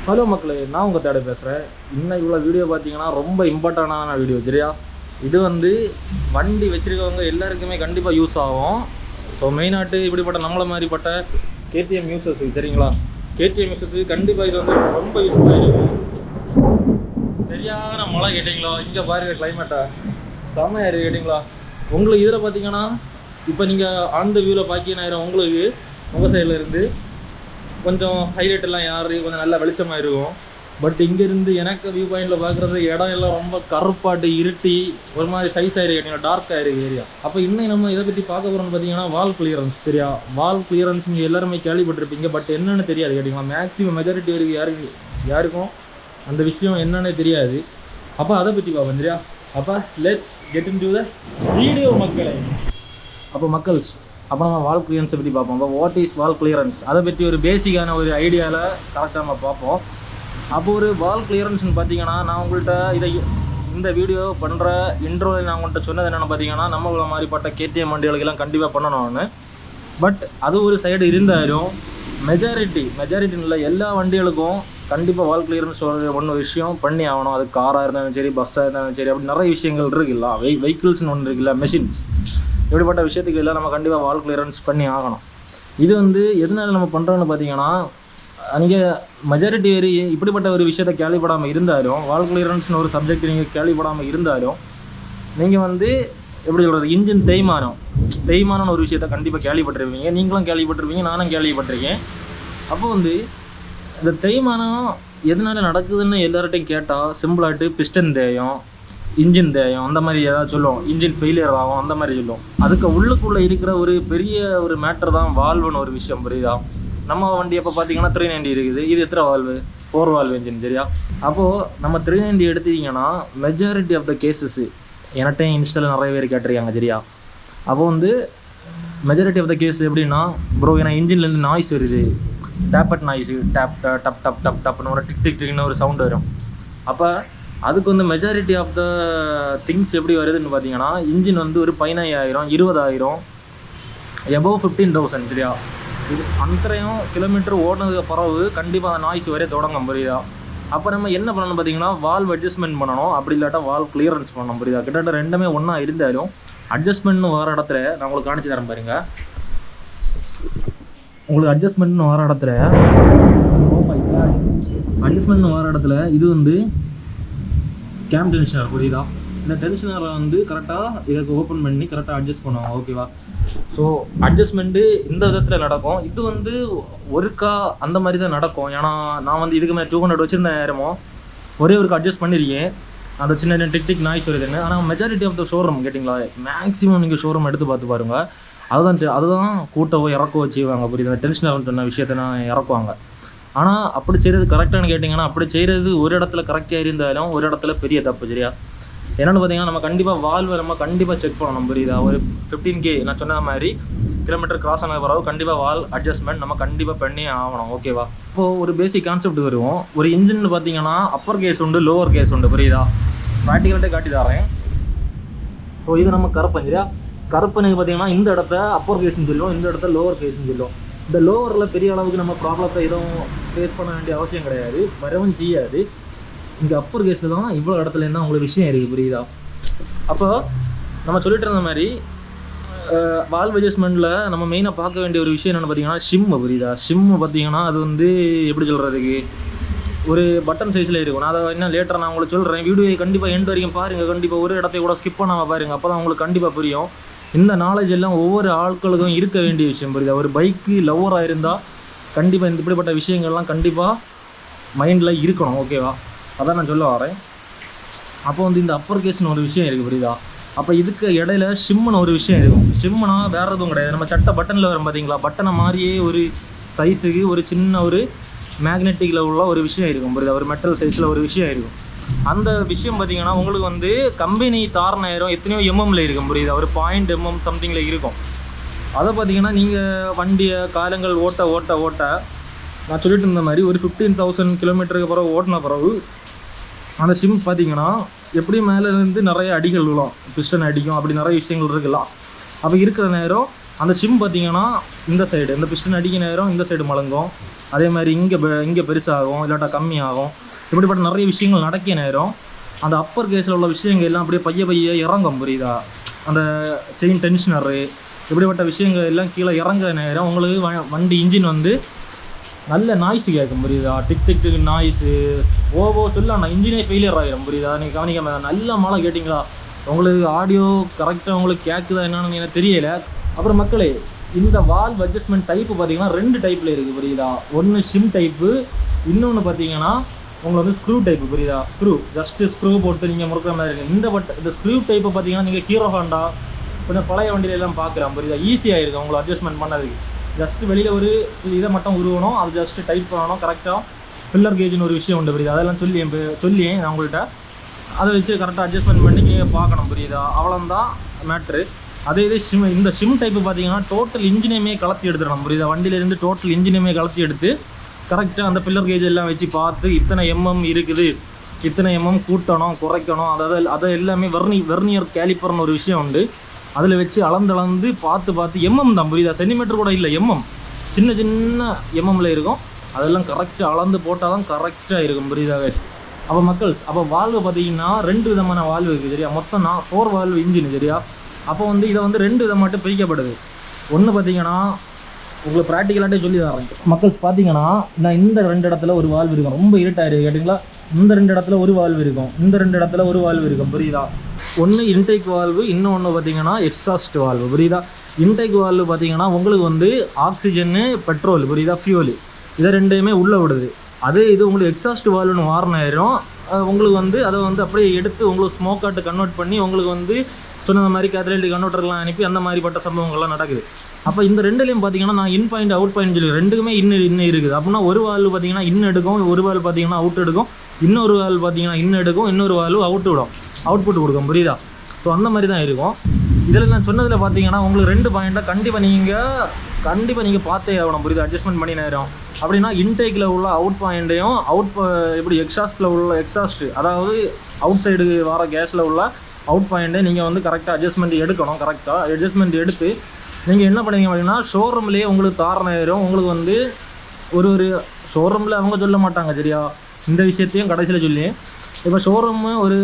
Hello மக்களே, நான் உங்கள் தேட பேசுகிறேன். இன்னும் இவ்வளோ வீடியோ பார்த்தீங்கன்னா ரொம்ப இம்பார்ட்டண்டான வீடியோ சரியா. இது வந்து வண்டி வச்சுருக்கவங்க எல்லாருக்குமே கண்டிப்பாக யூஸ் ஆகும். ஸோ மெயினாட்டு இப்படிப்பட்ட நம்மளை மாதிரிப்பட்ட கேடிஎம் யூசர்ஸுக்கு சரிங்களா, கேடிஎம் யூசர்ஸுக்கு கண்டிப்பாக இது வந்து ரொம்ப யூஸ்ஃபுல்லாக இருக்கும். சரியான மழை கேட்டிங்களா, இங்கே பாருங்க கிளைமேட்டை செம்மையாக இருக்குது கேட்டிங்களா. உங்களுக்கு இதில் பார்த்தீங்கன்னா இப்போ நீங்கள் ஆன் த வியூவில் பார்க்கினாயிரம் உங்களுக்கு உங்கள் சைடில் இருந்து கொஞ்சம் ஹைலைட்டெல்லாம் யார் கொஞ்சம் நல்லா வெளிச்சமாக இருக்கும். பட் இங்கேருந்து எனக்கு வியூ பாயிண்டில் பார்க்குறது இடம் எல்லாம் ரொம்ப கருப்பாட்டு இருட்டி ஒரு மாதிரி சைஸ் ஆகிருக்கு கேட்டிங்களா, டார்க் ஆகிருக்கு ஏரியா. அப்போ இன்னும் நம்ம இதை பற்றி பார்க்க போகிறோம்னு பார்த்தீங்கன்னா வால் கிளியரன்ஸ் சரியா. வால் கிளியரன்ஸ் நீங்கள் எல்லாருமே கேள்விப்பட்டிருப்பீங்க, பட் என்னென்னு தெரியாது கேட்டிங்களா. மேக்ஸிமம் மெஜாரிட்டி வரைக்கும் யாருக்கும் அந்த விஷயம் என்னென்னு தெரியாது. அப்போ அதை பற்றி பார்ப்போம் சரியா. அப்போ let's get into the video மக்களே. அப்போ மக்கள்ஸ் அப்போ நம்ம வால் கிளியரன்ஸை பற்றி பார்ப்போம். அப்போ வாட் இஸ் வால் கிளியரன்ஸ், அதை பற்றி ஒரு பேசிக்கான ஒரு ஐடியாவில் கரெக்டாக நம்ம பார்ப்போம். அப்போ ஒரு வால் கிளியரன்ஸ்னு பார்த்தீங்கன்னா நான் உங்கள்கிட்ட இந்த வீடியோ பண்ணுற இன்ட்ரோவில் நான் உங்கள்கிட்ட சொன்னது என்னென்னு பார்த்தீங்கன்னா நம்மள மாதிரிப்பட்ட கேடிஎம் வண்டிகளுக்கெல்லாம் கண்டிப்பாக பண்ணணும்னு. பட் அது ஒரு சைடு இருந்தாலும் மெஜாரிட்டி இல்லை எல்லா வண்டிகளுக்கும் கண்டிப்பாக வால் கிளியரன்ஸ் ஒன்று விஷயம் பண்ணி ஆகணும். அது காராக இருந்தாலும் சரி, பஸ்ஸாக இருந்தாலும் சரி, அப்படி நிறைய விஷயங்கள் இருக்குல்ல, வெஹிக்கிள்ஸ்னு ஒன்று இருக்குல்ல, மெஷின்ஸ், இப்படிப்பட்ட விஷயத்துக்கு எல்லாம் நம்ம கண்டிப்பாக வால் கிளியரன்ஸ் பண்ணி ஆகணும். இது வந்து எதனால நம்ம பண்ணுறோன்னு பார்த்தீங்கன்னா, நீங்கள் மெஜாரிட்டி இப்படிப்பட்ட ஒரு விஷயத்தை கேள்விப்படாமல் இருந்தாலும், வால் கிளியரன்ஸ்னு ஒரு சப்ஜெக்ட் நீங்கள் கேள்விப்படாமல் இருந்தாலும், நீங்கள் வந்து எப்படி சொல்கிறது, இன்ஜின் தேய்மானம்னு ஒரு விஷயத்தை கண்டிப்பாக கேள்விப்பட்டிருப்பீங்க. நீங்களும் கேள்விப்பட்டிருப்பீங்க, நானும் கேள்விப்பட்டிருக்கேன். அப்போ வந்து இந்த தேய்மானம் எதனால் நடக்குதுன்னு எல்லார்ட்டையும் கேட்டால் சிம்பிளாகிட்டு பிஸ்டன் தேயும், இன்ஜின் தேயும், அந்த மாதிரி ஏதாவது சொல்லுவோம். இன்ஜின் ஃபெயிலியர் ஆகும் அந்த மாதிரி சொல்லுவோம். அதுக்கு உள்ளுக்குள்ளே இருக்கிற ஒரு பெரிய ஒரு மேட்டர் தான் வால்வுன்னு ஒரு விஷயம் புரியுதா. நம்ம வண்டி அப்போ பார்த்தீங்கன்னா 390 இருக்குது. இது எத்தனை வால்வு, 4 வால்வு இன்ஜின் சரியா. அப்போது நம்ம 390 எடுத்தீங்கன்னா மெஜாரிட்டி ஆஃப் த கேஸஸ்ஸு என்கிட்டையும் இன்ஸ்டாவில் நிறைய பேர் கேட்டிருக்காங்க சரியா. அப்போ வந்து மெஜாரிட்டி ஆஃப் த கேஸ் எப்படின்னா, ப்ரோ ஏன்னா இன்ஜின்லேருந்து நாய்ஸ் வருது, டேப்பட் நாய்ஸு, டப் டப் டப்னு ஒரு டிக் டிக்னு ஒரு சவுண்டு வரும். அப்போ அதுக்கு வந்து மெஜாரிட்டி ஆஃப் த திங்ஸ் எப்படி வருதுன்னு பார்த்தீங்கன்னா, இன்ஜின் வந்து ஒரு 15,000 20,000 எபோவ் 15,000 சரியா. இது அந்தரையும் கிலோமீட்டர் ஓடினதுக்கு பிறகு கண்டிப்பாக அந்த நாய்ஸ் வரைய தொடங்கும் புரியுதா. அப்போ நம்ம என்ன பண்ணணும் பார்த்தீங்கன்னா, வால்வ் அட்ஜஸ்ட்மெண்ட் பண்ணணும், அப்படி இல்லாட்டா வால்வ் கிளியரன்ஸ் பண்ணணும் புரியுதா. கிட்டத்தட்ட ரெண்டுமே ஒன்றா இருந்தாலும் அட்ஜஸ்ட்மெண்ட்னு வர இடத்துல நான் உங்களுக்கு காணிச்சு தரேன் பாருங்க. உங்களுக்கு அட்ஜஸ்ட்மெண்ட்னு வர இடத்துல இது வந்து கேம் டென்ஷனர் புரியுதா. இந்த டென்ஷனரை வந்து கரெக்டாக இதுக்கு ஓப்பன் பண்ணி கரெக்டாக அட்ஜஸ்ட் பண்ணுவாங்க ஓகேவா. ஸோ அட்ஜஸ்ட்மெண்ட்டு இந்த விதத்தில் நடக்கும். இது வந்து ஒருக்கா அந்த மாதிரி தான் நடக்கும். ஏன்னா நான் வந்து இதுக்கு மேலே 200 வச்சுருந்த நேரமோ ஒரே ஒருக்கு அட்ஜஸ்ட் பண்ணியிருக்கேன். அந்த சின்ன டிக் நாய்ஸ் வருதுன்னு. ஆனால் மெஜாரிட்டி ஆஃப் த ஷோரூம் கேட்டிங்களா, மேக்ஸிமம் நீங்கள் ஷோரூம் எடுத்து பார்த்து பாருங்கள், அதுதான் கூட்டவோ இறக்கவோ செய்வாங்க புரியுது. டென்ஷனர் சொன்ன விஷயத்தை நான் இறக்குவாங்க. ஆனால் அப்படி செய்கிறது கரெக்டானு கேட்டிங்கன்னா, அப்படி செய்கிறது ஒரு இடத்துல கரெக்டாக இருந்தாலும் ஒரு இடத்துல பெரிய தப்பு சரியா. என்னென்னு பார்த்தீங்கன்னா, நம்ம கண்டிப்பாக வால்வை நம்ம கண்டிப்பாக செக் பண்ணணும் புரியுதா. ஒரு 15K நான் சொன்ன மாதிரி கிலோமீட்டர் கிராஸ் ஆன பிறகு கண்டிப்பாக வால் அட்ஜஸ்ட்மெண்ட் நம்ம கண்டிப்பாக பண்ணி ஆகணும் ஓகேவா. இப்போது ஒரு பேசிக் கான்செப்ட் வருவோம். ஒரு இன்ஜின் பார்த்தீங்கன்னா அப்பர் கேஸ் உண்டு, லோவர் கேஸ் உண்டு புரியுதா. ப்ராக்டிகல்ட்டே காட்டி தரேன். ஸோ இது நம்ம கருப்பன் சரியா. கருப்பனுக்கு பார்த்தீங்கன்னா இந்த இடத்த அப்பர் கேஸ்ன்னு சொல்லுவோம், இந்த இடத்த லோவர் கேஸ்ன்னு சொல்லுவோம். இந்த லோவரில் பெரிய அளவுக்கு நம்ம ப்ராப்ளத்தை எதுவும் ஃபேஸ் பண்ண வேண்டிய அவசியம் கிடையாது, வரவும் செய்யாது. இங்கே அப்பர் கேஸில் தான் இவ்வளோ இடத்துல இருந்தால் உங்களுக்கு விஷயம் இருக்குது புரியுதா. அப்போ நம்ம சொல்லிட்டு இருந்த மாதிரி வால்வ் அட்ஜஸ்ட்மெண்ட்டில் நம்ம மெயினாக பார்க்க வேண்டிய ஒரு விஷயம் என்னென்னு பார்த்தீங்கன்னா ஷிம்மு புரியுதா. ஷிம்மு பார்த்தீங்கன்னா அது வந்து எப்படி சொல்கிறதுக்கு ஒரு பட்டன் சைஸில் இருக்கும். நான் அதை இன்னும் லேட்டராக நான் உங்களுக்கு சொல்கிறேன். வீடியோ கண்டிப்பாக எண்ட் வரைக்கும் பாருங்கள், கண்டிப்பாக ஒரு இடத்தை கூட ஸ்கிப் பண்ணாமல் பாருங்கள், அப்போ தான் உங்களுக்கு கண்டிப்பாக புரியும். இந்த நாலேஜ் எல்லாம் ஒவ்வொரு ஆட்களுக்கும் இருக்க வேண்டிய விஷயம் புரியுதா. ஒரு பைக்கு லவ்வராக இருந்தால் கண்டிப்பாக இந்த இப்படிப்பட்ட விஷயங்கள்லாம் கண்டிப்பாக மைண்டில் இருக்கணும் ஓகேவா. அதான் நான் சொல்ல வரேன். அப்போ வந்து இந்த அப்பர் கேஸ்னு ஒரு விஷயம் இருக்குது புரியுதா. அப்போ இதுக்கு இடையில ஷிம்முன்னு ஒரு விஷயம் இருக்கும். ஷிம்முனா வேறு எதுவும் கிடையாது, நம்ம சட்டை பட்டனில் வரும் பார்த்தீங்களா, பட்டனை மாதிரியே ஒரு சைஸுக்கு ஒரு சின்ன ஒரு மேக்னெட்டிக்கில் உள்ள ஒரு விஷயம் இருக்கும் புரியுதா. ஒரு மெட்டல் சைஸில் ஒரு விஷயம் இருக்கும். அந்த விஷயம் பார்த்தீங்கன்னா உங்களுக்கு வந்து கம்பெனி தாரணாயிரம் எத்தனையோ எம்எம்மில் இருக்கும் புரியுதா. ஒரு 0.1 mm சம்திங்கில் இருக்கும். அதை பார்த்தீங்கன்னா நீங்கள் வண்டியை காலங்கள் ஓட்ட நான் சொல்லிட்டு இருந்த மாதிரி ஒரு 15,000 கிலோமீட்டருக்கு பிறகு ஓட்டின பிறகு அந்த ஷிம் பார்த்தீங்கன்னா எப்படியும் மேலேருந்து நிறைய அடிகள் விழும், பிஸ்டன் அடிக்கும், அப்படி நிறைய விஷயங்கள் இருக்கலாம். அப்போ இருக்கிற நேரம் அந்த ஷிம் பார்த்தீங்கன்னா இந்த சைடு இந்த பிஸ்டன் அடிக்க நேரம் இந்த சைடு மலங்கும், அதே மாதிரி இங்கே பெருசாகும் இல்லாட்டா கம்மியாகும். இப்படிப்பட்ட நிறைய விஷயங்கள் நடக்க நேரம் அந்த அப்பர் கேஸில் உள்ள விஷயங்கள் எல்லாம் அப்படியே பைய இறங்கும், புரியுதா? அந்த செயின் டென்ஷனரு இப்படிப்பட்ட விஷயங்கள் எல்லாம் கீழே இறங்குற நேரம் உங்களுக்கு வண்டி இன்ஜின் வந்து நல்ல நாய்ஸு கேட்கும், புரியுதா? டிக் டிக் டிக் நாய்ஸு சொல்லலாம், இன்ஜினே ஃபெயிலியர் ஆகிடும், புரியுதா? நீங்கள் கவனிக்காம நல்ல மழை கேட்டிங்களா, உங்களுக்கு ஆடியோ கரெக்டாக உங்களுக்கு கேட்குதா என்னன்னு எனக்கு தெரியல. அப்புறம் மக்களே, இந்த வால்வ் அட்ஜஸ்ட்மெண்ட் டைப்பு பார்த்தீங்கன்னா 2 டைப்பில் இருக்குது, புரியுதா? ஒன்று ஷிம் டைப்பு, இன்னொன்று பார்த்தீங்கன்னா உங்களுக்கு வந்து ஸ்க்ரூ டைப்பு, புரியுதா? ஜஸ்ட்டு ஸ்க்ரூ போட்டு நீங்கள் முறுக்கிற மாதிரி இருக்குது. இந்த ஸ்க்ரூ டைப்பை பார்த்தீங்கன்னா நீங்கள் ஹீரோ ஹோண்டா கொஞ்சம் பழைய வண்டியிலெல்லாம் பார்க்குறேன், புரியுதா? ஈஸியாக இருக்குது உங்களை அட்ஜஸ்ட்மெண்ட் பண்ணதுக்கு. ஜஸ்ட்டு வெளியில் ஒரு இதை மட்டும் உருவணும், அது ஜஸ்ட்டு டைப் பண்ணணும் கரெக்டாக. ஃபில்லர் கேஜ்னு ஒரு விஷயம் உண்டு, புரியுதா? அதெல்லாம் சொல்லியேன் நான் உங்கள்கிட்ட. அதை வச்சு கரெக்டாக அட்ஜஸ்ட்மெண்ட் பண்ணி நீங்கள் பார்க்கணும், புரியுதா? அவ்வளோதான் மேட்ரு. அதே இது இந்த ஷிம் டைப்பு பார்த்தீங்கன்னா டோட்டல் இன்ஜினையுமே கலத்தி எடுத்துடணும், புரியுதா? வண்டியிலேருந்து டோட்டல் இன்ஜினையுமே கலத்தி எடுத்து கரெக்டாக அந்த பில்லர் கேஜ் எல்லாம் வச்சு பார்த்து இத்தனை எம்எம் இருக்குது, இத்தனை எம்எம் கூட்டணும் குறைக்கணும், அதை எல்லாமே வெர்னியர் கேலிப்பர்னு ஒரு விஷயம் உண்டு, அதில் வச்சு அளந்து பார்த்து எம்எம் தான், புரியுதா? சென்டிமீட்டர் கூட இல்லை, எம்எம் சின்ன எம்எம்ல இருக்கும். அதெல்லாம் கரெக்டாக அளந்து போட்டால் தான் கரெக்டாக இருக்கும், புரியுதா? அப்போ வால்வு பார்த்தீங்கன்னா 2 விதமான வால்வு இருக்குது, சரியா? மொத்தம் 4 வால்வு இன்ஜின், சரியா? அப்போ வந்து இதை வந்து 2 விதம் மட்டும் பிரிக்கப்படுது. ஒன்று பார்த்தீங்கன்னா உங்களுக்கு ப்ராக்டிக்கலாகிட்டே சொல்லி தரேன் மக்கள்ஸ். பார்த்தீங்கன்னா நான் இந்த 2 இடத்துல ஒரு வால்வு இருக்கும், ரொம்ப இருட்டாயிருக்கு கேட்டிங்களா? இந்த 2 இடத்துல ஒரு வால்வு இருக்கும், இந்த 2 இடத்துல ஒரு வால்வு இருக்கும், புரியுதா? ஒன்று இன்டேக் வால்வு, இன்னொன்று பார்த்தீங்கன்னா எக்ஸாஸ்ட் வால்வு, புரியுதா? இன்டேக் வால்வு பார்த்தீங்கன்னா உங்களுக்கு வந்து ஆக்சிஜனு பெட்ரோல், புரியுதா? ஃபியூலு, இதை 2யுமே உள்ளே விடுது. அதே இது உங்களுக்கு எக்ஸாஸ்ட் வால்வுன்னு வாரினாயிரும், உங்களுக்கு வந்து அதை வந்து அப்படியே எடுத்து உங்களுக்கு ஸ்மோக்காட்டு கன்வெர்ட் பண்ணி உங்களுக்கு வந்து சொன்ன மாதிரி கேத்தலிட்டிக் கன்வெர்ட்டர்லாம் அனுப்பி அந்த மாதிரிப்பட்ட சம்பவங்கள்லாம் நடக்குது. அப்போ இந்த 2லையும் பார்த்தீங்கன்னா நான் இன் பாயிண்ட் அவுட் பாயிண்ட் சொல்லி 2க்குமே இன்னும் இருக்குது. அப்படின்னா ஒரு வால்வு பார்த்தீங்கன்னா இன் எடுக்கும், ஒரு வால்வு பார்த்தீங்கன்னா அவுட் எடுக்கும், இன்னொரு வால்வு பார்த்தீங்கன்னா இன் எடுக்கும், இன்னொரு வால்வு அவுட்புட் கொடுக்கும், புரியுதா? ஸோ அந்த மாதிரி தான் இருக்கும். இதில் நான் சொன்னதில் பார்த்தீங்கன்னா உங்களுக்கு 2 பாயிண்ட்டாக கண்டிப்பாக நீங்கள் பார்த்தே ஆகணும், புரியுதா? அட்ஜஸ்ட்மெண்ட் பண்ணி நேரம் அப்படின்னா இன்டேக்கில் உள்ள அவுட் பாயிண்ட்டையும் எப்படி எக்ஸாஸ்ட்டில் உள்ள எக்ஸாஸ்ட்டு, அதாவது அவுட் சைடு வர கேஸில் உள்ள அவுட் பாயிண்ட்டை நீங்கள் வந்து கரெக்டாக அட்ஜஸ்ட்மெண்ட் எடுக்கணும். கரெக்டாக அட்ஜஸ்ட்மெண்ட் எடுத்து நீங்கள் என்ன பண்ணுவீங்க அப்படின்னா ஷோரூம்லேயே உங்களுக்கு தார நேரம் உங்களுக்கு வந்து ஒரு ஷோரூமில் அவங்க சொல்ல மாட்டாங்க, சரியா? இந்த விஷயத்தையும் கடைசியில் சொல்லி இப்போ ஷோரூமு ஒரு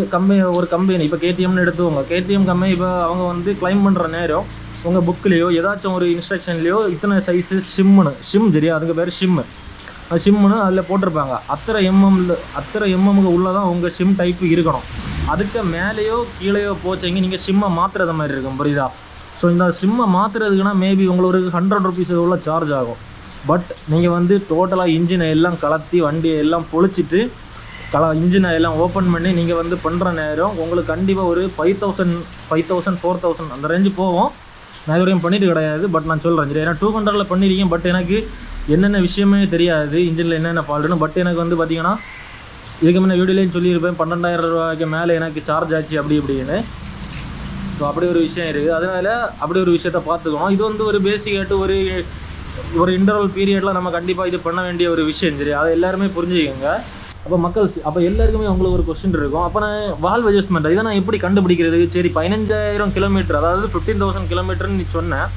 கம்பெனி இப்போ கேடிஎம்னு எடுத்துவோங்க. கேடிஎம் கம்பெனி இப்போ அவங்க வந்து கிளைம் பண்ணுற நேரம் உங்கள் புக்லேயோ ஏதாச்சும் ஒரு இன்ஸ்ட்ரக்ஷன்லேயோ இத்தனை சைஸு ஷிம், சரியா? அதுக்கு பேர் ஷிம்முன்னு அதில் போட்டிருப்பாங்க. அத்தனை எம்எம்முக்கு உள்ளே தான் உங்கள் ஷிம் டைப்பு இருக்கணும். அதுக்கு மேலேயோ கீழேயோ போச்சிங்க நீங்கள் ஷிம்மை மாற்றுறது மாதிரி இருக்கும், புரியுதா? ஸோ இந்த ஷிம்மை மாற்றுறதுக்குன்னா மேபி உங்களுக்கு 100 rupees உள்ள சார்ஜ் ஆகும். பட் நீங்கள் வந்து டோட்டலாக இன்ஜினை எல்லாம் கலத்தி வண்டியை எல்லாம் பொழிச்சிட்டு இன்ஜினை எல்லாம் ஓப்பன் பண்ணி நீங்கள் வந்து பண்ணுற நேரம் உங்களுக்கு கண்டிப்பாக ஒரு 5000 4000 அந்த ரேஞ்சு போகும். நான் இது வரையும் பண்ணிட்டு கிடையாது, பட் நான் சொல்கிறேன், சரி? ஏன்னா 200 பண்ணியிருக்கேன், பட் எனக்கு என்னென்ன விஷயமே தெரியாது இன்ஜினில் என்னென்ன ஃபால்ட்டுன்னு. பட் எனக்கு வந்து பார்த்தீங்கன்னா இதுக்கு முன்னே வீடியோலேயும் சொல்லியிருப்பேன் 12000 ரூபாய்க்கு மேலே எனக்கு சார்ஜ் ஆச்சு இப்படின்னு. ஸோ அப்படி ஒரு விஷயம் இருக்குது. அதனால் அப்படி ஒரு விஷயத்த பார்த்துக்கணும். இது வந்து ஒரு பேசிக்காட்டு ஒரு இன்டர்வல் பீரியடில் நம்ம கண்டிப்பாக இது பண்ண வேண்டிய ஒரு விஷயம், சரி? அதை எல்லாருமே புரிஞ்சுக்கோங்க. அப்போ எல்லாருக்குமே உங்களுக்கு ஒரு கொஸ்டின் இருக்கும், அப்போ நான் வால்வ் அட்ஜஸ்ட்மெண்ட் இதை நான் எப்படி கண்டுபிடிக்கிறது? சரி, 15000 கிலோமீட்டர், அதாவது 15000 கிலோமீட்டர்னு நீ சொன்னேன்.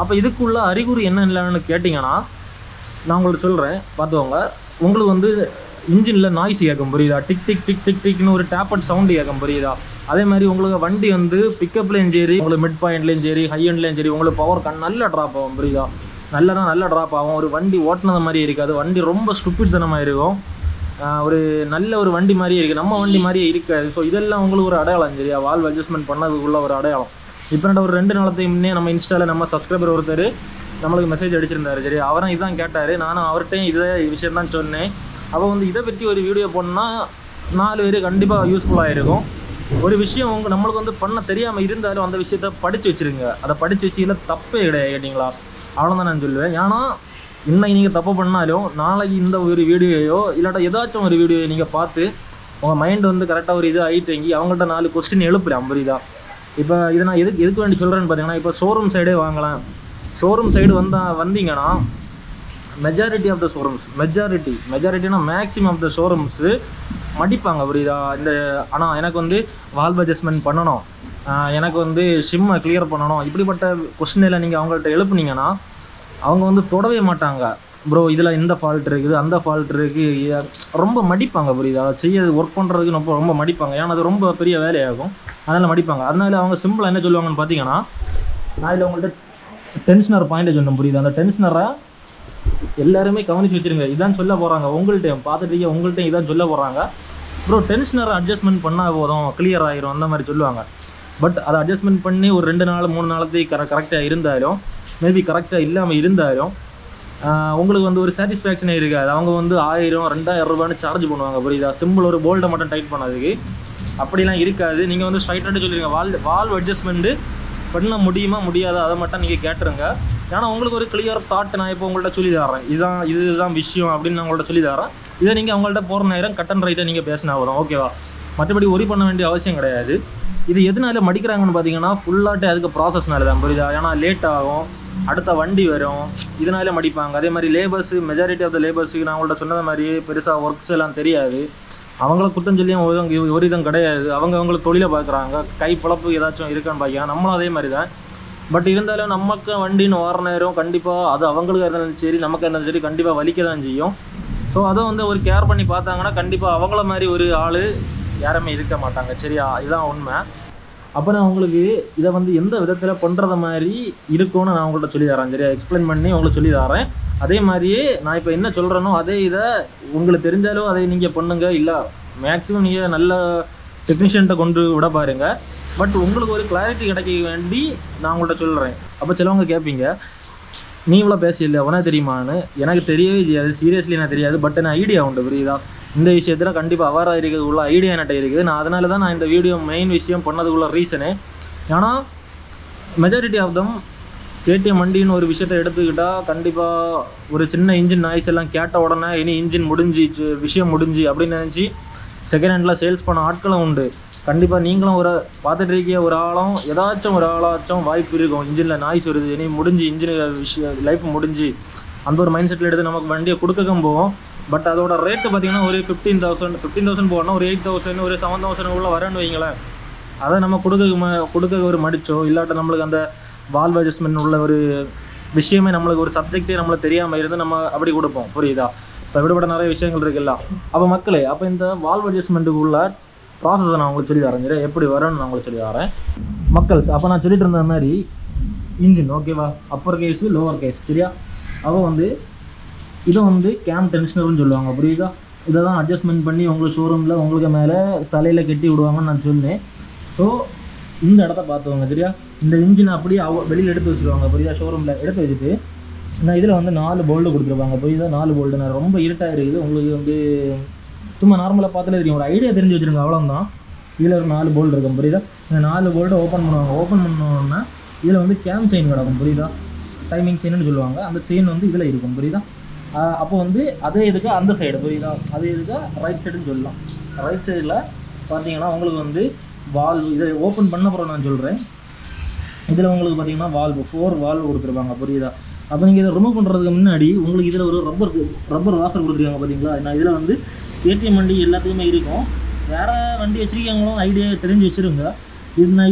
அப்போ இதுக்குள்ள அறிகுறி என்ன இல்லைன்னு கேட்டிங்கன்னா நான் உங்களுக்கு சொல்கிறேன், பார்த்துக்கோங்க. உங்களுக்கு வந்து இன்ஜினில் நாய்ஸ் கேட்கும், புரியுதா? டிக் டிக் டிக் டிக் டிக்னு ஒரு டேப்பட் சவுண்டு கேட்கும், புரியுதா? அதே மாதிரி உங்களுக்கு வண்டி வந்து பிக்கப்லேயும் சரி, உங்களுக்கு மிட் பாயிண்ட்லேயும் சரி, ஹை எண்ட்லேயும் சரி, உங்களுக்கு பவர் நல்லா ட்ராப் ஆகும், புரியுதா? நல்லா ட்ராப் ஆகும். ஒரு வண்டி ஓட்டினது மாதிரி இருக்காது, வண்டி ரொம்ப ஸ்டூபிட் தனமாக இருக்கும். ஒரு நல்ல ஒரு வண்டி மாதிரியே இருக்குது, நம்ம வண்டி மாதிரியே இருக்காது. ஸோ இதெல்லாம் உங்களுக்கு ஒரு அடையாளம், சரியா? வால்வ் அட்ஜஸ்ட்மெண்ட் பண்ணதுக்குள்ள ஒரு அடையாளம். இப்போ ஒரு 2 நாளத்துக்கு முன்னே நம்ம இன்ஸ்டாவில் நம்ம சப்ஸ்கிரைபர் ஒருத்தர் நம்மளுக்கு மெசேஜ் அடிச்சிருந்தாரு, சரி? அவரும் இதான் கேட்டார், நானும் அவர்கிட்டையும் இதே விஷயம் தான் சொன்னேன். அப்போ வந்து இதை பற்றி ஒரு வீடியோ போடணுன்னா 4 பேர் கண்டிப்பாக யூஸ்ஃபுல்லாக இருக்கும். ஒரு விஷயம் நம்மளுக்கு வந்து பண்ண தெரியாமல் இருந்தாலும் அந்த விஷயத்த படித்து வச்சுருங்க. அதை படித்து வச்சிங்கன்னா தப்பே கிடையாது, கேட்டிங்களா? அவ்வளோதான் நான் சொல்லுவேன். ஏன்னா இன்னைக்கு நீங்கள் தப்பு பண்ணாலும் நாளைக்கு இந்த ஒரு வீடியோயோ இல்லாட்டா ஏதாச்சும் ஒரு வீடியோ நீங்கள் பார்த்து உங்கள் மைண்ட் வந்து கரெக்டாக ஒரு இது ஆகிட்டேங்கி அவங்கள்ட்ட 4 கொஸ்டின் எழுப்புறேன், புரியுதா? இப்போ இதை நான் எதுக்கு வேண்டி சொல்கிறேன்னு பார்த்தீங்கன்னா, இப்போ ஷோரூம் சைடே வாங்கலாம். ஷோரூம் சைடு வந்தீங்கன்னா மெஜாரிட்டி ஆஃப் த ஷோரூம்ஸ் மெஜாரிட்டினா மேக்ஸிமம் ஆஃப் த ஷோரூம்ஸு மடிப்பாங்க, புரியுதா? ஆனால் எனக்கு வந்து வால்வ் அட்ஜஸ்ட்மெண்ட் பண்ணணும், எனக்கு வந்து ஷிம்மை கிளியர் பண்ணணும் இப்படிப்பட்ட கொஸ்டினில் நீங்கள் அவங்கள்ட்ட எழுப்புனீங்கன்னா அவங்க வந்து தொடவே மாட்டாங்க. ப்ரோ இதில் இந்த ஃபால்ட் இருக்குது, அந்த ஃபால்ட் இருக்குது, ரொம்ப மடிப்பாங்க. புரியுது? அதை செய்ய ஒர்க் பண்ணுறதுக்கு ரொம்ப மடிப்பாங்க. ஏன்னா அது ரொம்ப பெரிய வேலையாகும், அதனால் மடிப்பாங்க. அதனால அவங்க சிம்பிளாக என்ன சொல்லுவாங்கன்னு பார்த்தீங்கன்னா, நான் இதில் உங்கள்கிட்ட டென்ஷனர் பாயிண்ட்டை சொன்னேன். புரியுது? அந்த டென்ஷனரை எல்லாருமே கவனித்து வச்சுருங்க. இதான் சொல்ல போகிறாங்க உங்கள்கிட்டையும் பார்த்துட்டு உங்கள்கிட்டையும் இதான் சொல்ல போகிறாங்க. ப்ரோ டென்ஷனரை அட்ஜஸ்ட்மெண்ட் பண்ணால் போதும், கிளியர் ஆகிரும் அந்த மாதிரி சொல்லுவாங்க. பட் அதை அட்ஜஸ்ட்மெண்ட் பண்ணி ஒரு 2 நாள் 3 நாளைக்கு கரெக்டாக இருந்தாலும், மேபி கரெக்டாக இல்லாமல் இருந்தாலும் உங்களுக்கு வந்து ஒரு சாட்டிஸ்ஃபேக்ஷனே இருக்காது. அவங்க வந்து 1000 2000 ரூபான்னு சார்ஜ் பண்ணுவாங்க. புரியுதா? சிம்பிள் ஒரு போல்ட்டை மட்டும் டைட் பண்ணதுக்கு அப்படிலாம் இருக்காது. நீங்கள் வந்து ஸ்ட்ரைட்டாக சொல்லிடுங்க, வால்வ் அட்ஜஸ்ட்மெண்ட்டு பண்ண முடியுமா முடியாதா அதை மட்டும் நீங்கள் கேட்டுருங்க. ஏன்னா உங்களுக்கு ஒரு கிளியர் தாட் நான் இப்போ உங்கள்கிட்ட சொல்லி தரேன், இதுதான் விஷயம் அப்படின்னு நான் உங்கள்கிட்ட சொல்லி தரேன். இதை நீங்கள் அவங்கள்ட்ட போகிற நேரம் கட் அண்ட் ரைட்டாக நீங்கள் பேசினா வரும். ஓகேவா? மற்றபடி ஒரி பண்ண வேண்டிய அவசியம் கிடையாது. இது எதனால மடிக்கிறாங்கன்னு பார்த்தீங்கன்னா ஃபுல்லாகிட்டே அதுக்கு ப்ராசஸ்னால தான். புரியுதா? ஏன்னா லேட் ஆகும், அடுத்த வண்டி வரும், இதனால மடிப்பாங்க. அதே மாதிரி லேபர்ஸு, மெஜாரிட்டி ஆஃப் த லேபர்ஸுக்கு நான் உங்கள்கிட்ட சொன்னது மாதிரி பெருசாக ஒர்க்ஸ் எல்லாம் தெரியாது. அவங்கள குற்றம் சொல்லியும் ஒரு இதம் கிடையாது. அவங்களுக்கு தொழிலை பார்க்குறாங்க, கை பிழப்பு ஏதாச்சும் இருக்கான்னு பார்க்க. நம்மளும் அதே மாதிரி தான். பட் இருந்தாலும் நமக்கு வண்டின்னு வர நேரம் கண்டிப்பாக அது அவங்களுக்கு இருந்தாலும் சரி, நமக்கு இருந்தாலும் சரி, கண்டிப்பாக வலிக்க தான் செய்யும். ஸோ அதை வந்து ஒரு கேர் பண்ணி பார்த்தாங்கன்னா கண்டிப்பாக அவங்கள மாதிரி ஒரு ஆள் யாருமே இருக்க மாட்டாங்க. சரியா? இதுதான் உண்மை. அப்போ நான் உங்களுக்கு இதை வந்து எந்த விதத்தில் பண்ணுறத மாதிரி இருக்கும்னு நான் உங்கள்கிட்ட சொல்லி தரேன். சரியா? எக்ஸ்பிளைன் பண்ணி உங்களுக்கு சொல்லி தரேன். அதே மாதிரியே நான் இப்போ என்ன சொல்கிறேனோ அதே இதை உங்களுக்கு தெரிஞ்சாலும் அதை நீங்கள் பண்ணுங்க. இல்லை மேக்ஸிமம் நீங்கள் நல்ல டெக்னீஷியன்ட்ட கொண்டு விட பாருங்க. பட் உங்களுக்கு ஒரு கிளாரிட்டி கிடைக்க வேண்டி நான் உங்கள்கிட்ட சொல்கிறேன். அப்போ சிலவங்க கேட்பீங்க, நீ இவ்வளோ பேசல உனக்கு தெரியுமான்னு. எனக்கு தெரியவே தெரியாது, சீரியஸ்லி எனக்கு தெரியாது. பட் நான் ஐடியா உண்டு. புரியுதா? இந்த விஷயத்தில் கண்டிப்பாக அவாராக இருக்கிறது உள்ள ஐடியா என்கிட்ட இருக்குது. நான் அதனால தான் நான் இந்த வீடியோ மெயின் விஷயம் பண்ணதுக்குள்ள ரீசனு. ஏன்னா மெஜாரிட்டி ஆஃப் தம் கேடிஎம் வண்டின்னு ஒரு விஷயத்தை எடுத்துக்கிட்டால் கண்டிப்பாக ஒரு சின்ன இன்ஜின் நாய்ஸ் எல்லாம் கேட்ட உடனே இனி இன்ஜின் முடிஞ்சிச்சு, விஷயம் முடிஞ்சு அப்படின்னு நினச்சி செகண்ட் ஹேண்டில் சேல்ஸ் பண்ண ஆட்களும் உண்டு. கண்டிப்பாக நீங்களும் ஒரு பார்த்துட்டு இருக்கிய ஒரு ஆளும் ஏதாச்சும் ஒரு ஆளாச்சும் வாய்ப்பு இருக்கும். இன்ஜினில் நாய்ஸ் வருது, இனி முடிஞ்சு இன்ஜின் விஷயம் லைஃப் முடிஞ்சு அந்த ஒரு மைண்ட் செட்டில் எடுத்து நமக்கு வண்டியை கொடுக்கவும் போவோம். பட் அதோட ரேட்டு பார்த்தீங்கன்னா ஒரு 15,000 போகணும், ஒரு 8,000 ஒரு 7,000 உள்ள வரேன்னு வைங்களேன். அதை நம்ம கொடுக்க ஒரு மடிச்சோ இல்லாட்ட நம்மளுக்கு அந்த வால்வ் அட்ஜஸ்ட்மெண்ட் உள்ள ஒரு விஷயமே நம்மளுக்கு ஒரு சப்ஜெக்டே நம்மளுக்கு தெரியாமல் இருந்து நம்ம அப்படி கொடுப்போம். புரியுதா? ஸோ விடுபட நிறைய விஷயங்கள் இருக்குல்ல. அப்போ மக்களே, அப்போ இந்த வால்வ் அட்ஜஸ்ட்மெண்ட்டுக்கு உள்ள ப்ராசஸை நான் உங்களுக்கு சொல்லி தரேன். சரியா? எப்படி வரேன்னு நான் உங்களுக்கு சொல்லி தரேன் மக்கள்ஸ். அப்போ நான் சொல்லிட்டு இருந்த மாதிரி இன்ஜின் ஓகேவா, அப்பர் கேஸு லோவர் கேஸ். சரியா? அப்போ வந்து இதை வந்து கேம் டென்ஷனர்னு சொல்லுவாங்க. புரியுதா? இதை தான் அட்ஜஸ்ட்மெண்ட் பண்ணி உங்களுக்கு ஷோரூமில் உங்களுக்கு மேலே தலையில் கட்டி விடுவாங்கன்னு நான் சொன்னேன். ஸோ இந்த இடத்த பார்த்துவாங்க. சரியா? இந்த இன்ஜினை அப்படியே வெளியில் எடுத்து வச்சுருவாங்க. புரியுதா? ஷோரூமில் எடுத்து வச்சுட்டு நான் இதில் வந்து 4 போல்டு கொடுத்துருப்பாங்க. புரியுதா? 4 போல்டு. நான் ரொம்ப இருட்டாக இருக்குது, உங்களுக்கு வந்து சும்மா நார்மலாக பார்த்தாலே தெரியும். ஒரு ஐடியா தெரிஞ்சு வச்சுருங்க, அவ்வளோதான். இதில் ஒரு 4 போல்டு இருக்கும். புரியுதா? இந்த 4 போல்டு ஓப்பன் பண்ணுவாங்க. ஓப்பன் பண்ணோன்னா இதில் வந்து கேம் செயின் கிடக்கும். புரியுதா? டைமிங் செயின்னு சொல்லுவாங்க. அந்த செயின் வந்து இதில் இருக்கும். புரியுதா? அப்போ வந்து அதே இதுக்கு அந்த சைடு. புரியுதா? அதே இதுக்கு ரைட் சைடுன்னு சொல்லலாம். ரைட் சைடில் பார்த்தீங்கன்னா உங்களுக்கு வந்து வால்வு இதை ஓப்பன் பண்ண அப்புறம் நான் சொல்கிறேன். இதில் உங்களுக்கு பார்த்தீங்கன்னா வால்வு 4 வால்வு கொடுத்துருப்பாங்க. புரியுதா? அப்போ நீங்கள் இதை ரிமூவ் பண்ணுறதுக்கு முன்னாடி உங்களுக்கு இதில் ஒரு ரப்பர் வாசர் கொடுத்துருக்காங்க. பார்த்தீங்களா? நான் இதில் வந்து ஏடிஎம் வண்டி எல்லாத்துக்குமே இருக்கும். வேறு வண்டி வச்சுருக்காங்களும் ஐடியா தெரிஞ்சு வச்சுருங்க.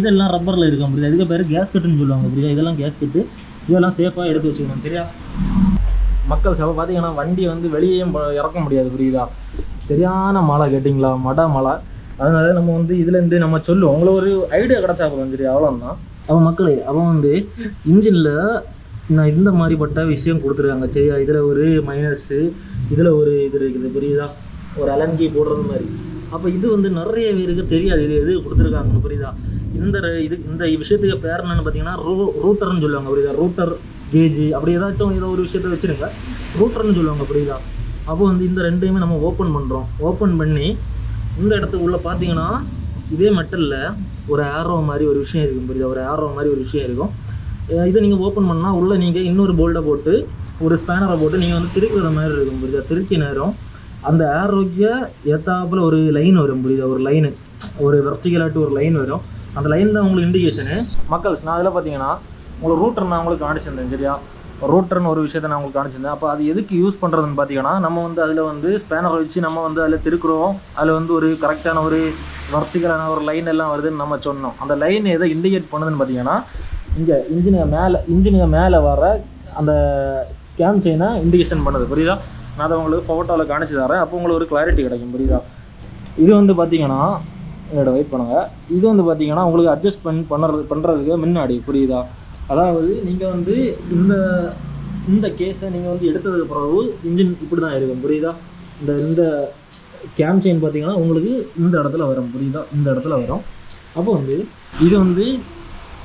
இதெல்லாம் ரப்பரில் இருக்கும். புரியுதா? இதுக்கு பேர் கேஸ் கட்டுன்னு சொல்லுவாங்க. புரியுதா? இதெல்லாம் கேஸ் கட்டு. இதெல்லாம் சேஃபாக எடுத்து வச்சுக்கணும். சரியா மக்கள்? அப்போ பார்த்தீங்கன்னா வண்டியை வந்து வெளியேயும் இறக்க முடியாது. புரியுதா? சரியான மழை கேட்டிங்களா, மழை. அதனால நம்ம வந்து இதுலேருந்து நம்ம சொல்லுவோம், உங்களுக்கு ஒரு ஐடியா கிடச்சா போதும். சரி, அவ்வளோதான். அப்போ மக்களே, அப்போ வந்து இன்ஜினில் நான் இந்த மாதிரிப்பட்ட விஷயம் கொடுத்துருக்காங்க. சரியா? இதில் ஒரு மைனஸு, இதில் ஒரு இது இருக்குது. புரியுதா? ஒரு அலங்கி போடுறது மாதிரி. அப்போ இது வந்து நிறைய பேருக்கு தெரியாது இது எது கொடுத்துருக்காங்கன்னு. புரியுதா? இந்த விஷயத்துக்கு பேர் என்னென்னு பார்த்தீங்கன்னா ரூட்டர்னு சொல்லுவாங்க. புரியுதா? ரூட்டர் கேஜி அப்படி ஏதாச்சும் ஏதோ ஒரு விஷயத்த வச்சுருங்க, ரூட்டர்னு சொல்லுவாங்க. புரியுதா? அப்போ வந்து இந்த ரெண்டையுமே நம்ம ஓப்பன் பண்ணுறோம். ஓப்பன் பண்ணி இந்த இடத்துக்குள்ளே பார்த்தீங்கன்னா இதே மெட்டலில் ஒரு ஏரோ மாதிரி ஒரு விஷயம் இருக்கும். புரியுதா? ஒரு ஏரோ மாதிரி ஒரு விஷயம் இருக்கும். இதை நீங்கள் ஓப்பன் பண்ணால் உள்ளே நீங்கள் இன்னொரு போல்டை போட்டு ஒரு ஸ்பேனரை போட்டு நீங்கள் வந்து திருக்கிற மாதிரி இருக்கும். புரியுதா? திருக்கி நேரம் அந்த ஏரோக்கு ஏற்றாப்புல ஒரு லைன் வரும். புரியுதா? ஒரு லைனு, ஒரு வெர்டிகலாட்டு ஒரு லைன் வரும். அந்த லைன் தான் உங்களுக்கு இண்டிகேஷனு. மக்கள், நான் அதில் பார்த்தீங்கன்னா உங்களுக்கு ரூட்டர் நான் உங்களுக்கு காணிச்சிருந்தேன். சரியா? ரூட்டர்னு ஒரு விஷயத்தை நான் உங்களுக்கு காணிச்சிருந்தேன். அப்போ அது எதுக்கு யூஸ் பண்ணுறதுன்னு பார்த்தீங்கன்னா, நம்ம வந்து அதில் வந்து ஸ்பேனரை வச்சு நம்ம வந்து அதில் திருக்குறோம். அதில் வந்து ஒரு கரெக்டான ஒரு வர்த்திகலான ஒரு லைன் எல்லாம் வருதுன்னு நம்ம சொன்னோம். அந்த லைன் எதை இண்டிகேட் பண்ணுதுன்னு பார்த்தீங்கன்னா இங்கே இன்ஜினுக்கு மேலே வர அந்த கேம் செயினை இண்டிகேஷன் பண்ணுது. புரியுதா? நான் அதை உங்களுக்கு ஃபோட்டோவில் காணிச்சு தரேன். அப்போ உங்களுக்கு ஒரு கிளாரிட்டி கிடைக்கும். புரியுதா? இது வந்து பார்த்தீங்கன்னா என்னோட வெயிட் பண்ணுங்கள். இது வந்து பார்த்தீங்கன்னா உங்களுக்கு அட்ஜஸ்ட்மெண்ட் பண்ணுறதுக்கு முன்னாடி. புரியுதா? அதாவது நீங்கள் வந்து இந்த கேஸை நீங்கள் வந்து எடுத்ததுக்கு பிறகு இன்ஜின் இப்படி தான் இருக்கும். புரியுதா? இந்த கேம் செயின் பார்த்தீங்கன்னா உங்களுக்கு இந்த இடத்துல வரும். புரியுதா? இந்த இடத்துல வரும். அப்போ வந்து இது வந்து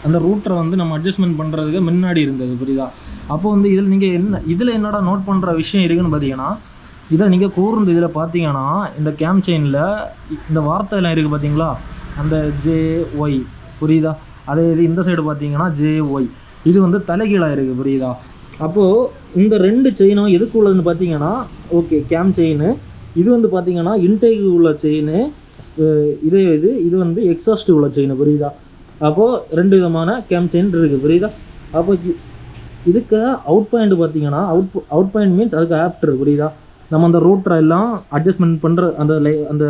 அந்த ரூட்டரை வந்து நம்ம அட்ஜஸ்ட்மெண்ட் பண்ணுறதுக்கு முன்னாடி இருந்தது. புரியுதா? அப்போ வந்து இதில் என்னடா நோட் பண்ணுற விஷயம் இருக்குதுன்னு பார்த்தீங்கன்னா இதை நீங்கள் கூர்ந்து இதில் பார்த்தீங்கன்னா இந்த கேம் செயினில் இந்த வார்த்தையெல்லாம் இருக்குது பார்த்தீங்களா, அந்த JY. புரியுதா? அதே இது இந்த சைடு பார்த்தீங்கன்னா JY. இது வந்து தலைகீழாக இருக்குது. புரியுதா? அப்போது இந்த 2 செயினும் எதுக்கு உள்ளதுன்னு பார்த்தீங்கன்னா ஓகே கேம் செயின். இது வந்து பார்த்தீங்கன்னா இன்டேக்கு உள்ள செயின். இது வந்து எக்ஸாஸ்ட் உள்ள செயின். புரியுதா? அப்போது 2 விதமான கேம் செயின் இருக்குது. புரியுதா? அப்போ இதுக்கு அவுட் பாயிண்ட் பார்த்தீங்கன்னா அவுட் பாயிண்ட் மீன்ஸ் அதுக்கு ஆஃப்டர். புரியுதா? நம்ம அந்த ரூட்டரை எல்லாம் அட்ஜஸ்ட்மெண்ட் பண்ணுற அந்த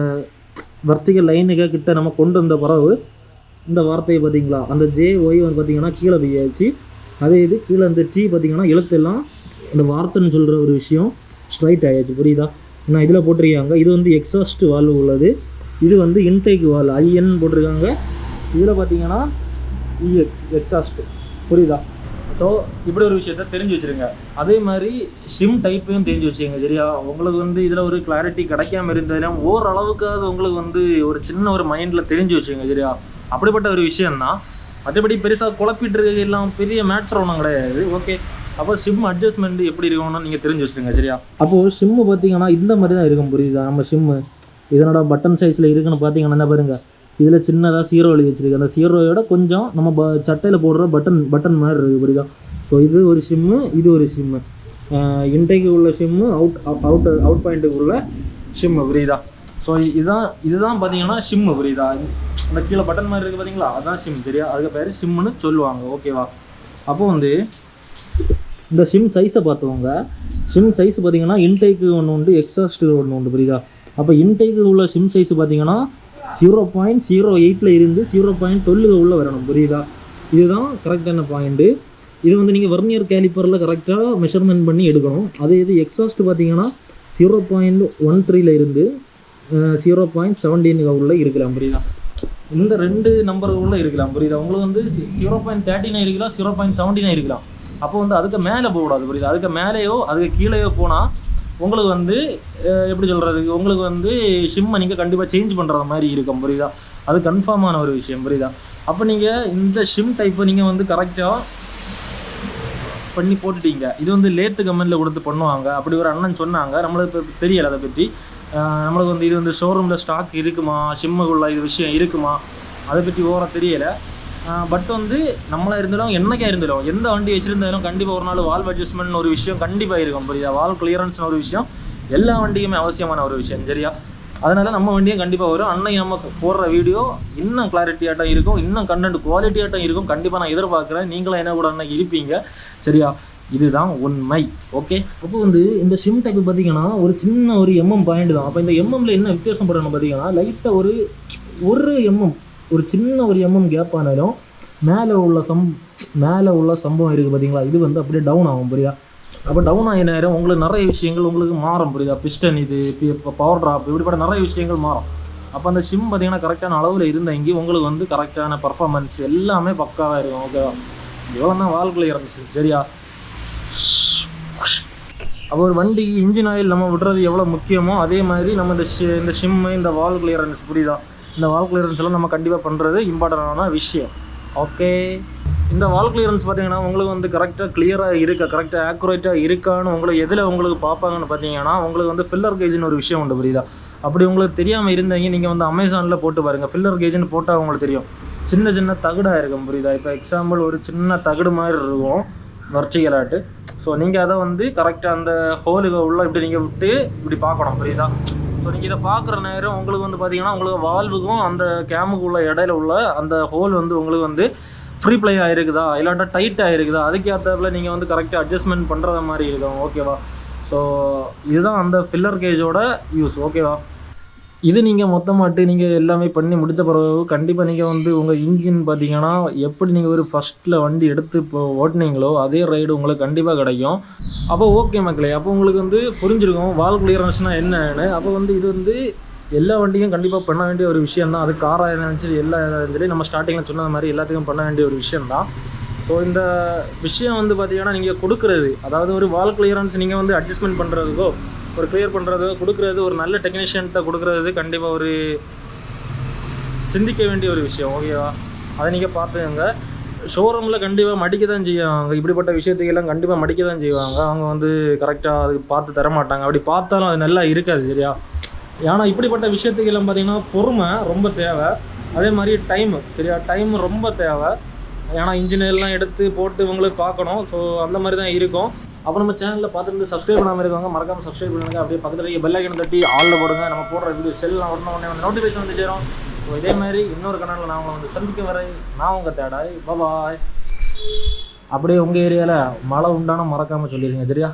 வர்த்திகல் லைனுக்கு கிட்ட நம்ம கொண்டு வந்த பிறகு இந்த வார்த்தையை பார்த்தீங்களா அந்த JY வந்து பார்த்தீங்கன்னா கீழே போயாச்சு. அதே இது கீழே அந்த T பார்த்தீங்கன்னா எழுத்தெல்லாம் அந்த வார்த்தைன்னு சொல்கிற ஒரு விஷயம் ஸ்ட்ரைட் ஆயாச்சு. புரியுதா? நான் இதில் போட்டிருக்காங்க. இது வந்து எக்ஸாஸ்ட் வால்வு உள்ளது. இது வந்து இன்டேக் வால்வு IN போட்டிருக்காங்க. இதில் பார்த்தீங்கன்னா எக்ஸாஸ்ட். புரியுதா? ஸோ இப்படி ஒரு விஷயத்த தெரிஞ்சு வச்சுருங்க. அதே மாதிரி சிம் டைப்பையும் தெரிஞ்சு வச்சுக்கோங்க. சரியா? உங்களுக்கு வந்து இதில் ஒரு கிளாரிட்டி கிடைக்காம இருந்ததுலாம் ஓரளவுக்காவது உங்களுக்கு வந்து ஒரு சின்ன ஒரு மைண்டில் தெரிஞ்சு வச்சுக்கோங்க. சரியா? அப்படிப்பட்ட ஒரு விஷயந்தான். மற்றபடி பெருசாக குழப்பிட்டு இருக்க எல்லாம் பெரிய மேட்ரு ஒன்றும் கிடையாது. ஓகே, அப்போ சிம் அட்ஜஸ்ட்மெண்ட் எப்படி இருக்கணும்னு நீங்கள் தெரிஞ்சு வச்சுருங்க. சரியா? அப்போது சிம்மு பார்த்தீங்கன்னா இந்த மாதிரி தான் இருக்கும். புரியுதா? நம்ம சிம்மு இதனோட பட்டன் சைஸில் இருக்குன்னு பார்த்தீங்கன்னா என்ன பாருங்கள், இதில் சின்னதாக 0 எழுதி வச்சுருக்கு. அந்த 0யோட கொஞ்சம் நம்ம சட்டையில் போடுற பட்டன் மாதிரி இருக்குது. புரியுதா? ஸோ இது ஒரு சிம்மு, இது ஒரு சிம்மு. இன்டேக்கு உள்ள சிம்மு, அவுட் பாயிண்ட்டுக்கு உள்ள சிம்மு. புரியுதா? ஸோ இதுதான் பார்த்தீங்கன்னா சிம்மு. புரியுதா? அந்த கீழே பட்டன் மாதிரி இருக்குது பார்த்தீங்களா, அதுதான் சிம். சரியா? அதுக்கு பேர் சிம்முன்னு சொல்லுவாங்க. ஓகேவா? அப்போ வந்து இந்த சிம் சைஸை பார்த்துவோங்க. சிம் சைஸ் பார்த்தீங்கன்னா இன்டேக்கு ஒன்று உண்டு, எக்ஸாஸ்ட்டு ஒன்று உண்டு. புரியுதா? அப்போ இன்டேக்கு உள்ள சிம் சைஸ் பார்த்தீங்கன்னா 0.08 இருந்து 0.12 உள்ள வரணும். புரியுதா? இதுதான் கரெக்டான பாயிண்ட்டு. இது வந்து நீங்கள் வர்னியர் கேலிப்பரில் கரெக்டாக மெஷர்மெண்ட் பண்ணி எடுக்கணும். அதே இது எக்ஸாஸ்ட் பார்த்தீங்கன்னா 0.13 இருந்து 0.17 உள்ள இருக்கலாம். புரியுதா? இந்த 2 நம்பருக்குள்ளே இருக்கலாம். புரியுதா? உங்களுக்கு வந்து 0.39 இருக்கலாம், 0.79 இருக்கலாம். அப்போ வந்து அதுக்கு மேலே போகக்கூடாது. புரியுதா? அதுக்கு மேலேயோ அதுக்கு கீழேயோ போனால் உங்களுக்கு வந்து எப்படி சொல்கிறதுக்கு உங்களுக்கு வந்து சிம்மை நீங்கள் கண்டிப்பாக சேஞ்ச் பண்ணுற மாதிரி இருக்கும். புரியுதா? அது கன்ஃபார்மான ஒரு விஷயம். புரியுதா? அப்போ நீங்கள் இந்த சிம் டைப்பை நீங்கள் வந்து கரெக்டாக பண்ணி போட்டுட்டீங்க. இது வந்து லேத்து கமெண்டில் கொடுத்து பண்ணுவாங்க. அப்படி ஒரு அண்ணன் சொன்னாங்க. நம்மளுக்கு இப்போ தெரியலை அதை பற்றி. நம்மளுக்கு வந்து இது வந்து ஷோரூமில் ஸ்டாக் இருக்குமா, சிம்முக்குள்ள இது விஷயம் இருக்குமா, அதை பற்றி ஓவராக தெரியலை. பட் வந்து நம்மளாக இருந்தாலும் என்னைக்கா இருந்தாலும் எந்த வண்டி வச்சுருந்தாலும் கண்டிப்பாக ஒரு நாள் வால்வ் அட்ஜஸ்ட்மெண்ட் ஒரு விஷயம் கண்டிப்பாக இருக்கும். புரியுதா? வால்வ் கிளியரன்ஸ்னு ஒரு விஷயம் எல்லா வண்டியுமே அவசியமான ஒரு விஷயம். சரியா? அதனால் நம்ம வண்டியும் கண்டிப்பாக வரும். அன்னைக்கு நம்ம போடுற வீடியோ இன்னும் கிளாரிட்டியாட்டம் இருக்கும், இன்னும் கண்டென்ட் குவாலிட்டியாட்டம் இருக்கும். கண்டிப்பாக நான் எதிர்பார்க்குறேன். நீங்களும் என்ன கூட அன்னைக்கு இருப்பீங்க. சரியா? இதுதான் உண்மை. ஓகே, அப்போ வந்து இந்த சிம் டைப்பு பார்த்தீங்கன்னா ஒரு சின்ன ஒரு பாயிண்ட் தான். அப்போ இந்த எம்எம்மில் என்ன வித்தியாசம் படணும் பார்த்தீங்கன்னா லைட்டாக ஒரு ஒரு சின்ன ஒரு கேப் ஆனாலும் மேலே உள்ள சம்பவம் இருக்குது பார்த்தீங்களா, இது வந்து அப்படியே டவுன் ஆகும். புரியுதா? அப்போ டவுன் ஆகிய நேரம் உங்களுக்கு நிறைய விஷயங்கள் உங்களுக்கு மாறும். புரியுதா? பிஸ்டன் இது இப்போ பவர் ட்ராப் இப்படிப்பட்ட நிறைய விஷயங்கள் மாறும். அப்போ அந்த சிம் பார்த்தீங்கன்னா கரெக்டான அளவில் இருந்தாங்கி உங்களுக்கு வந்து கரெக்டான பர்ஃபார்மன்ஸ் எல்லாமே பக்காவாக இருக்கும். ஓகேவா? இவ்வளோ தான் வால்குள்ளே இருந்துச்சு. சரியா? அப்போ ஒரு வண்டிக்கு இன்ஜின் ஆயில் நம்ம விடுறது எவ்வளோ முக்கியமோ அதே மாதிரி நம்ம இந்த சிம்மு இந்த வால் கிளியரன்ஸ். புரியுதா? இந்த வால் கிளியரன்ஸ் எல்லாம் நம்ம கண்டிப்பாக பண்ணுறது இம்பார்ட்டண்டான விஷயம். ஓகே, இந்த வால் கிளியரன்ஸ் பார்த்தீங்கன்னா உங்களுக்கு வந்து கரெக்டாக கிளியராக இருக்கா, கரெக்டாக ஆக்குரேட்டாக இருக்கான்னு உங்களுக்கு எதில் உங்களுக்கு பார்ப்பாங்கன்னு பார்த்தீங்கன்னா உங்களுக்கு வந்து ஃபில்லர் கேஜ்னு ஒரு விஷயம் உண்டு. புரியுதா? அப்படி உங்களுக்கு தெரியாமல் இருந்தீங்க நீங்கள் வந்து அமேசானில் போட்டு பாருங்கள். ஃபில்லர் கேஜ்னு போட்டால் உங்களுக்கு தெரியும். சின்ன சின்ன தகுடாக இருக்கும். புரியுதா? இப்போ எக்ஸாம்பிள் ஒரு சின்ன தகுடு மாதிரி இருக்கும் வர்ச்சிகலாட்டு. ஸோ நீங்கள் அதை வந்து கரெக்டாக அந்த ஹோலுக்கு உள்ள இப்படி நீங்கள் விட்டு இப்படி பார்க்கணும். புரியுதா? ஸோ நீங்கள் இதை பார்க்குற நேரம் உங்களுக்கு வந்து பார்த்தீங்கன்னா உங்களுக்கு வால்வுக்கும் அந்த கேமுக்கு உள்ள இடையில உள்ள அந்த ஹோல் வந்து உங்களுக்கு வந்து ஃப்ரீ ப்ளே ஆகிருக்குதா இல்லாட்டா டைட் ஆகிருக்குதா அதுக்கேற்றப்பில் நீங்கள் வந்து கரெக்டாக அட்ஜஸ்ட்மெண்ட் பண்ணுறத மாதிரி இருக்கும். ஓகேவா? ஸோ இதுதான் அந்த ஃபில்லர் கேஜோட யூஸ். ஓகேவா? இது நீங்கள் மொத்தமாட்டு நீங்கள் எல்லாமே பண்ணி முடித்த பிறகு கண்டிப்பாக நீங்கள் வந்து உங்கள் இன்ஜின் பார்த்தீங்கன்னா எப்படி நீங்கள் ஒரு ஃபஸ்ட்டில் வண்டி எடுத்து இப்போ ஓட்டினீங்களோ அதே ரைடு உங்களுக்கு கண்டிப்பாக கிடைக்கும். அப்போ ஓகே மக்களே, அப்போ உங்களுக்கு வந்து புரிஞ்சிருக்கும் வால் கிளியரன்ஸ்னால் என்னன்னு. அப்போ வந்து இது வந்து எல்லா வண்டியும் கண்டிப்பாக பண்ண வேண்டிய ஒரு விஷயம் தான். அது காராக இருந்தாலும் சரி எல்லா இருந்தாலும் சரி நம்ம ஸ்டார்டிங்கில் சொன்ன மாதிரி எல்லாத்துக்கும் பண்ண வேண்டிய ஒரு விஷயம் தான். ஸோ இந்த விஷயம் வந்து பார்த்தீங்கன்னா நீங்கள் கொடுக்குறது, அதாவது ஒரு வால் கிளியரன்ஸ் நீங்கள் வந்து அட்ஜஸ்ட்மெண்ட் பண்ணுறதுக்கோ ஒரு கிளியர் பண்ணுறதோ கொடுக்குறது ஒரு நல்ல டெக்னீஷியன்கிட்ட கொடுக்குறது கண்டிப்பாக ஒரு சிந்திக்க வேண்டிய ஒரு விஷயம். ஓகேவா? அதை நீங்கள் பார்த்துக்கோங்க. ஷோரூமில் கண்டிப்பாக மடிக்க தான் செய்வாங்க. இப்படிப்பட்ட விஷயத்துக்கெல்லாம் கண்டிப்பாக மடிக்க தான் செய்வாங்க. அவங்க வந்து கரெக்டாக அது பார்த்து தர மாட்டாங்க. அப்படி பார்த்தாலும் அது நல்லா இருக்காது. சரியா? ஏன்னா இப்படிப்பட்ட விஷயத்துக்கெல்லாம் பார்த்திங்கன்னா பொறுமை ரொம்ப தேவை. அதே மாதிரி டைமு, சரியா? டைம் ரொம்ப தேவை. ஏன்னா இன்ஜினியர்லாம் எடுத்து போட்டு உங்களுக்கு பார்க்கணும். ஸோ அந்த மாதிரி தான் இருக்கும். அப்போ நம்ம சேனலில் பார்த்துட்டு சப்ஸ்கிரைப் பண்ணாமல் இருக்காங்க, மறக்காமல் சப்ஸ்கிரைப் பண்ணுங்கள். அப்படியே பக்கத்தில் பெல் ஐக்கனை தட்டி ஆளில் போடுங்க. நம்ம போடுற வீடியோ செல்லாம் உடனே வந்து நோட்டிஃபிகேஷன் வந்து சேரும். ஸோ இதே மாதிரி இன்னொரு கனலில் நான் உங்களை வந்து சந்திக்க வரை நான் உங்கள் தேடாய். பாய். அப்படியே உங்கள் ஏரியாவில் மழை உண்டான மறக்காமல் சொல்லிடுங்க. சரியா?